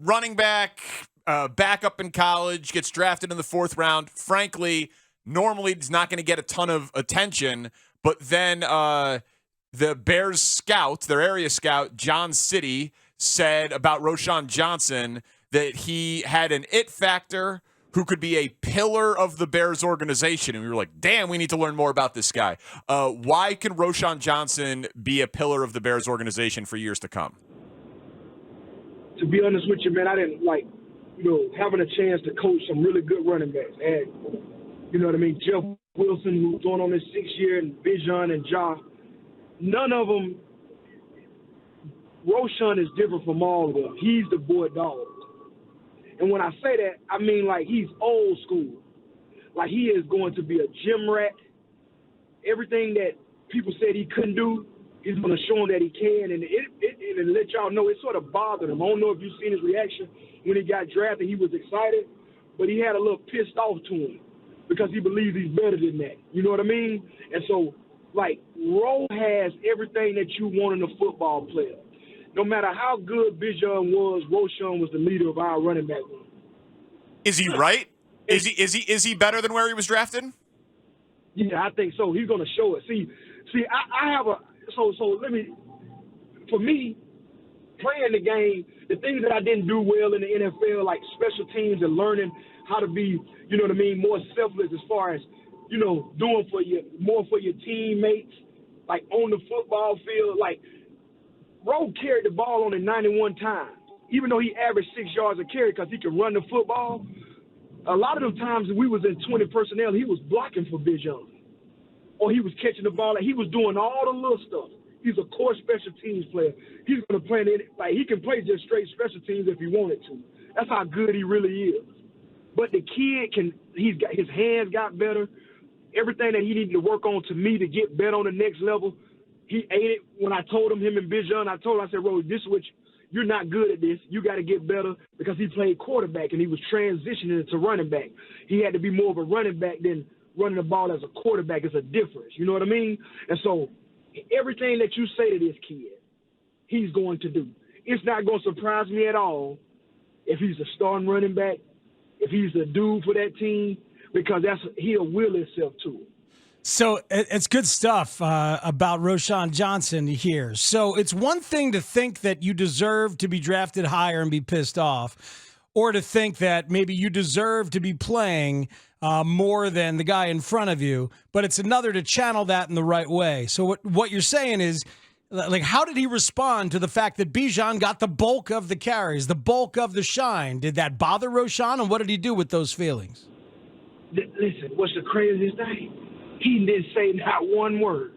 running back, backup in college, gets drafted in the 4th round. Frankly, normally he's not going to get a ton of attention, but then the Bears scout, their area scout, John City, said about Roschon Johnson that he had an it factor who could be a pillar of the Bears organization. And we were like, damn, we need to learn more about this guy. Why can Roschon Johnson be a pillar of the Bears organization for years to come? To be honest with you, man, I didn't having a chance to coach some really good running backs. And, you know what I mean, Jeff Wilson, who's going on his 6th year, and Bijan and Haugh. None of them, Roschon is different from all of them. He's the boy dog. And when I say that, I mean like he's old school. Like he is going to be a gym rat. Everything that people said he couldn't do, he's going to show him that he can. And it let y'all know it sort of bothered him. I don't know if you've seen his reaction when he got drafted. He was excited, but he had a little pissed off to him because he believes he's better than that. You know what I mean? And so, like, Roe has everything that you want in a football player. No matter how good Bijan was, Roschon was the leader of our running back room. Is he right? Is he better than where he was drafted? Yeah, I think so. He's going to show it. See, I have for me, playing the game, the things that I didn't do well in the NFL, like special teams and learning how to be, you know what I mean, more selfless as far as, you know, doing more for your teammates, like on the football field. Like, Rowe carried the ball only 91 times, even though he averaged 6 yards a carry because he could run the football. A lot of those times we was in 20 personnel, he was blocking for Bijan, or he was catching the ball. Like, he was doing all the little stuff. He's a core special teams player. He's going to play like he can play just straight special teams if he wanted to. That's how good he really is. But the kid his hands got better. Everything that he needed to work on to me to get better on the next level, he ate it. When I told him and Bijan, I said, Rose, this is what you're not good at this. You got to get better, because he played quarterback and he was transitioning to running back. He had to be more of a running back than running the ball as a quarterback. Is a difference. You know what I mean? And so everything that you say to this kid, he's going to do. It's not going to surprise me at all if he's a starting running back, if he's a dude for that team, because he'll will himself to it. So it's good stuff about Roschon Johnson here. So it's one thing to think that you deserve to be drafted higher and be pissed off, or to think that maybe you deserve to be playing more than the guy in front of you, but it's another to channel that in the right way. So what you're saying is, like, how did he respond to the fact that Bijan got the bulk of the carries, the bulk of the shine? Did that bother Roschon, and what did he do with those feelings? Listen, what's the craziest thing? He didn't say not one word,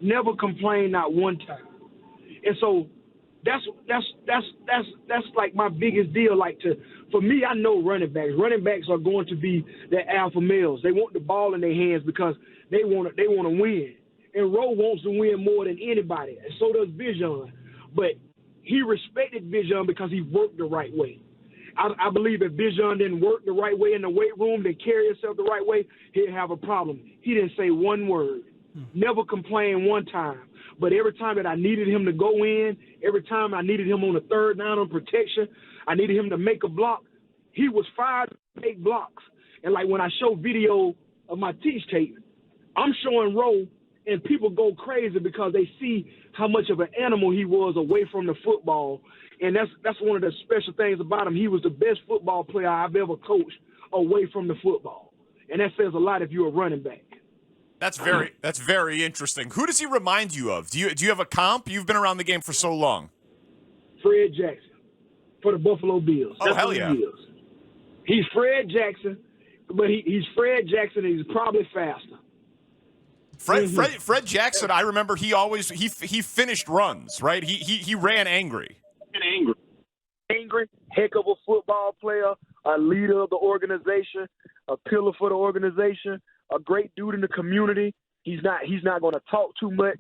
never complained not one time. And so that's like my biggest deal. Like, for me, I know running backs. Running backs are going to be the alpha males. They want the ball in their hands because they want to win. And Rowe wants to win more than anybody, and so does Bijan. But he respected Bijan because he worked the right way. I believe if Bijan didn't work the right way in the weight room, didn't carry himself the right way, he'd have a problem. He didn't say one word, never complained one time. But every time that I needed him to go in, every time I needed him on the third down on protection, I needed him to make a block, he was fired to make blocks. And like when I show video of my teach tape, I'm showing Rowe, and people go crazy because they see how much of an animal he was away from the football. And that's one of the special things about him. He was the best football player I've ever coached away from the football. And that says a lot if you're a running back. That's very interesting. Who does he remind you of? Do you have a comp? You've been around the game for so long. Fred Jackson for the Buffalo Bills. Oh, hell yeah. He's Fred Jackson, but he's Fred Jackson, and he's probably faster. Fred Jackson, I remember he finished runs, right? He ran angry. Angry, heck of a football player, a leader of the organization, a pillar for the organization, a great dude in the community. He's not going to talk too much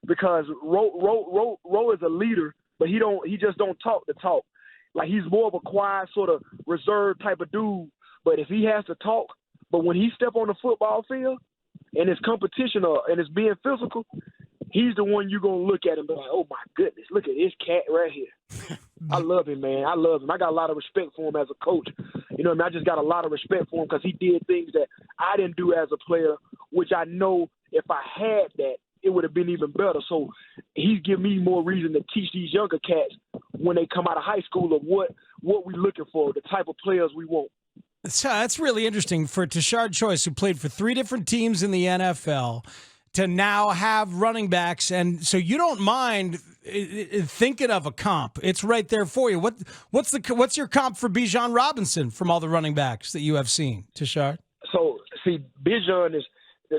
because Rowe is a leader, but he just don't talk the talk. Like, he's more of a quiet, sort of reserved type of dude. But if he has to talk, but when he step on the football field and it's competition and it's being physical, he's the one you're going to look at and be like, oh, my goodness, look at this cat right here. I love him, man. I love him. I got a lot of respect for him as a coach. You know what I mean? I just got a lot of respect for him because he did things that I didn't do as a player, which I know if I had that, it would have been even better. So he's giving me more reason to teach these younger cats when they come out of high school of what we're looking for, the type of players we want. So that's really interesting for Tashard Choice, who played for 3 different teams in the NFL, to now have running backs. And so you don't mind thinking of a comp. It's right there for you. What's your comp for Bijan Robinson from all the running backs that you have seen, Tashard? So, see, Bijan is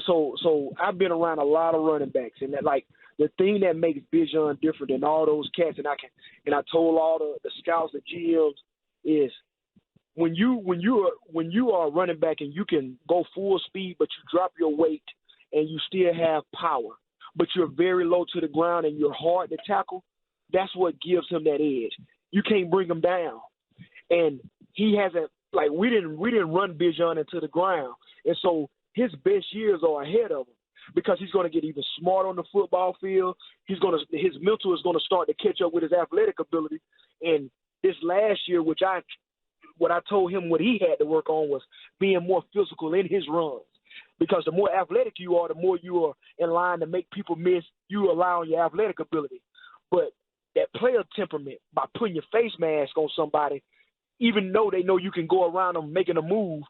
so I've been around a lot of running backs, and that, like, the thing that makes Bijan different than all those cats, and I told all the scouts, the GMs, is when you are a running back and you can go full speed, but you drop your weight and you still have power, but you're very low to the ground and you're hard to tackle, that's what gives him that edge. You can't bring him down. And he hasn't, like, we didn't run Bijan into the ground. And so his best years are ahead of him because he's going to get even smarter on the football field. His mental is going to start to catch up with his athletic ability. And this last year, what I told him what he had to work on was being more physical in his runs. Because the more athletic you are, the more you are in line to make people miss you allowing your athletic ability. But that player temperament, by putting your face mask on somebody, even though they know you can go around them making a move,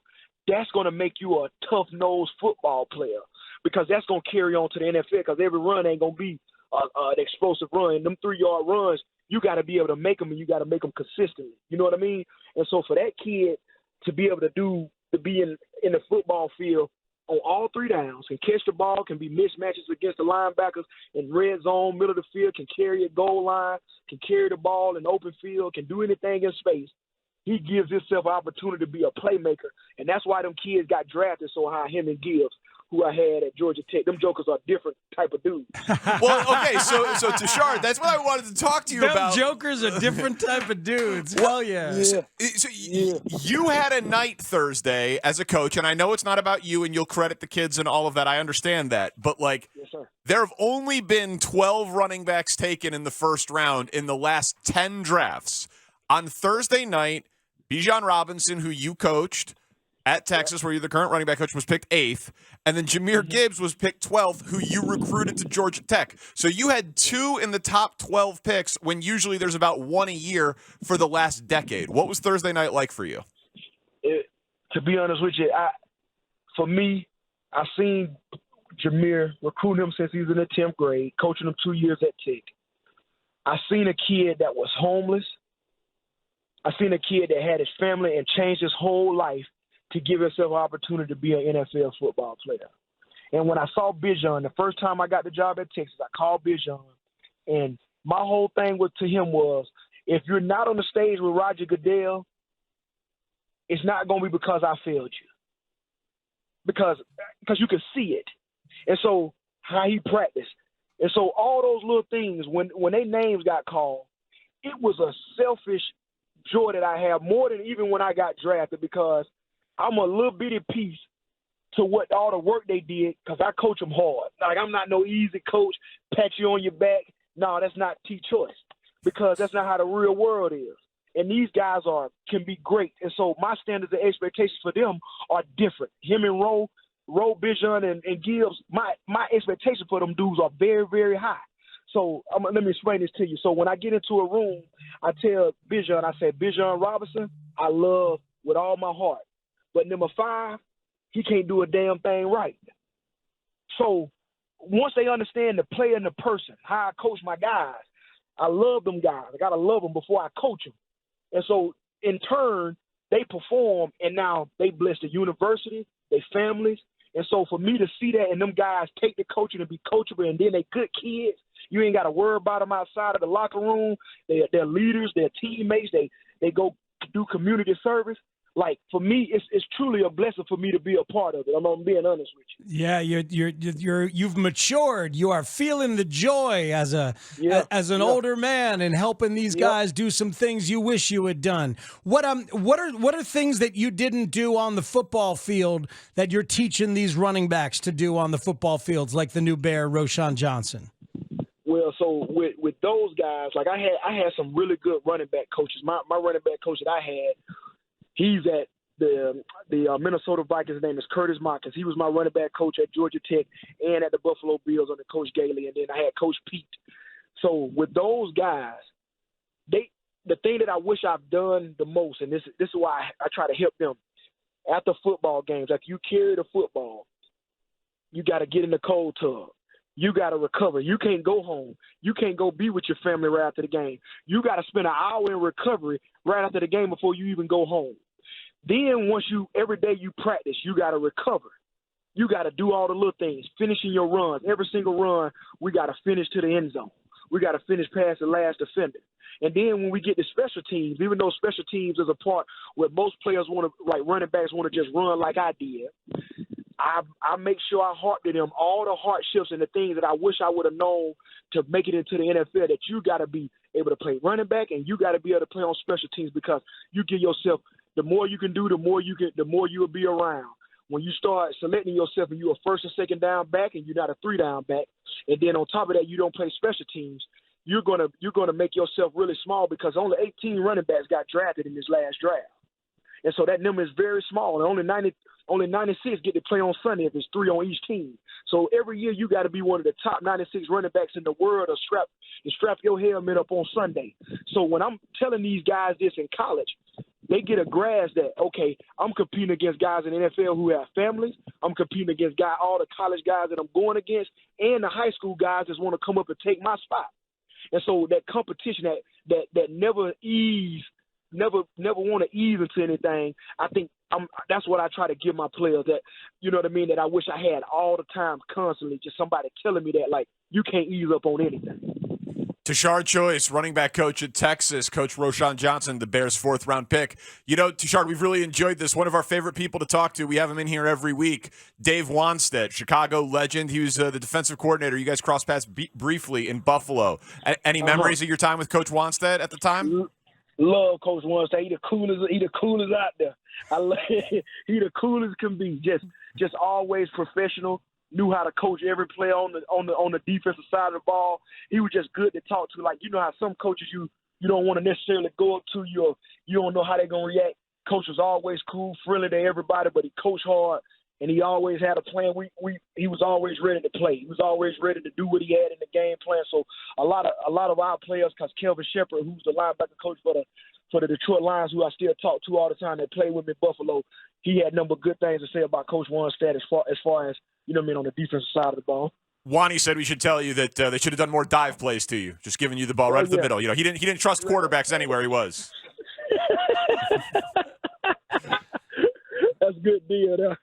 that's going to make you a tough-nosed football player because that's going to carry on to the NFL because every run ain't going to be an explosive run. And them 3-yard runs, you got to be able to make them, and you got to make them consistently. You know what I mean? And so for that kid to be able to be in the football field on all 3 downs, can catch the ball, can be mismatches against the linebackers in red zone, middle of the field, can carry a goal line, can carry the ball in open field, can do anything in space. He gives himself an opportunity to be a playmaker, and that's why them kids got drafted so high, him and Gibbs, who I had at Georgia Tech. Them jokers are different type of dudes. Well, okay, so Tashard, that's what I wanted to talk to you about. Them jokers are different type of dudes. Hell yeah. You had a night Thursday as a coach, and I know it's not about you, and you'll credit the kids and all of that. I understand that. But, like, yes, sir. There have only been 12 running backs taken in the first round in the last 10 drafts. On Thursday night, Bijan Robinson, who you coached at Texas, where you're the current running back coach, was picked 8th. And then Jahmyr Gibbs was picked 12th, who you recruited to Georgia Tech. So you had 2 in the top 12 picks when usually there's about 1 a year for the last decade. What was Thursday night like for you? To be honest with you, for me, I seen Jahmyr, recruiting him since he was in the 10th grade, coaching him 2 years at Tech. I seen a kid that was homeless. I seen a kid that had his family and changed his whole life to give himself an opportunity to be an NFL football player. And when I saw Bijan, the first time I got the job at Texas, I called Bijan, and my whole thing to him was, if you're not on the stage with Roger Goodell, it's not going to be because I failed you. Because you can see it. And so how he practiced. And so all those little things, when their names got called, it was a selfish joy that I have more than even when I got drafted because I'm a little bitty piece to what all the work they did because I coach them hard. Like, I'm not no easy coach, pat you on your back. No, that's not Choice because that's not how the real world is. And these guys can be great. And so my standards and expectations for them are different. Him and Roe, Bijan, and Gibbs, my expectations for them dudes are very, very high. So let me explain this to you. So when I get into a room, I tell Bijan, I say, Bijan Robinson, I love with all my heart. But number 5, he can't do a damn thing right. So once they understand the player and the person, how I coach my guys, I love them guys. I got to love them before I coach them. And so in turn, they perform, and now they bless the university, their families. And so for me to see that and them guys take the coaching and be coachable, and then they good kids, you ain't got to worry about them outside of the locker room. They're leaders, they're teammates, they go do community service. Like, for me, it's truly a blessing for me to be a part of it. I'm being honest with you. Yeah, you've matured. You are feeling the joy as an older man and helping these guys do some things you wish you had done. What are things that you didn't do on the football field that you're teaching these running backs to do on the football fields, like the new Bear, Roschon Johnson? Well, so with those guys, like I had some really good running back coaches. My running back coach that I had, he's at the Minnesota Vikings. His name is Curtis Markins. He was my running back coach at Georgia Tech and at the Buffalo Bills under Coach Gailey, and then I had Coach Pete. So with those guys, the thing that I wish I've done the most, and this is why I try to help them after football games. Like, you carry the football, you got to get in the cold tub. You got to recover. You can't go home. You can't go be with your family right after the game. You got to spend an hour in recovery right after the game before you even go home. Then every day you practice, you got to recover. You got to do all the little things, finishing your runs. Every single run, we got to finish to the end zone. We got to finish past the last defender. And then when we get to special teams, even though special teams is a part where most players want to, like running backs want to just run like I did, I make sure I harp to them all the hardships and the things that I wish I would have known to make it into the NFL, that you got to be able to play running back and you got to be able to play on special teams, because you give yourself, the more you can do, the more you'll be around. When you start selecting yourself and you're a first and second down back and you're not a 3-down back, and then on top of that you don't play special teams, you're gonna make yourself really small, because only 18 running backs got drafted in this last draft. And so that number is very small. And only 96 get to play on Sunday if it's 3 on each team. So every year you got to be one of the top 96 running backs in the world to strap your helmet up on Sunday. So when I'm telling these guys this in college, they get a grasp that, okay, I'm competing against guys in the NFL who have families. I'm competing against all the college guys that I'm going against, and the high school guys that want to come up and take my spot. And so that competition that never want to ease into anything, I think that's what I try to give my players, that, you know what I mean, that I wish I had all the time, constantly, just somebody telling me that, like, you can't ease up on anything. Tashard Choice, running back coach at Texas, Coach Roschon Johnson, the Bears' 4th-round pick. You know, Tashard, we've really enjoyed this. One of our favorite people to talk to, we have him in here every week, Dave Wannstedt, Chicago legend. He was the defensive coordinator. You guys crossed paths briefly in Buffalo. Any memories of your time with Coach Wannstedt at the time? Love Coach Wannstedt. He the coolest out there. He the coolest can be. Just always professional. Knew how to coach every player on the defensive side of the ball. He was just good to talk to. Like, you know how some coaches you don't want to necessarily go up to, you don't know how they're gonna react. Coach was always cool, friendly to everybody, but he coached hard, and he always had a plan. He was always ready to play. He was always ready to do what he had in the game plan. So a lot of our players, because Kelvin Shepard, who's the linebacker coach for the Detroit Lions, who I still talk to all the time, that play with me in Buffalo, he had number of good things to say about Coach Wannstedt as far as, you know what I mean, on the defensive side of the ball. Wani said we should tell you that they should have done more dive plays to you, just giving you the ball right at the middle. You know, he didn't trust quarterbacks anywhere he was. That's a good deal, though.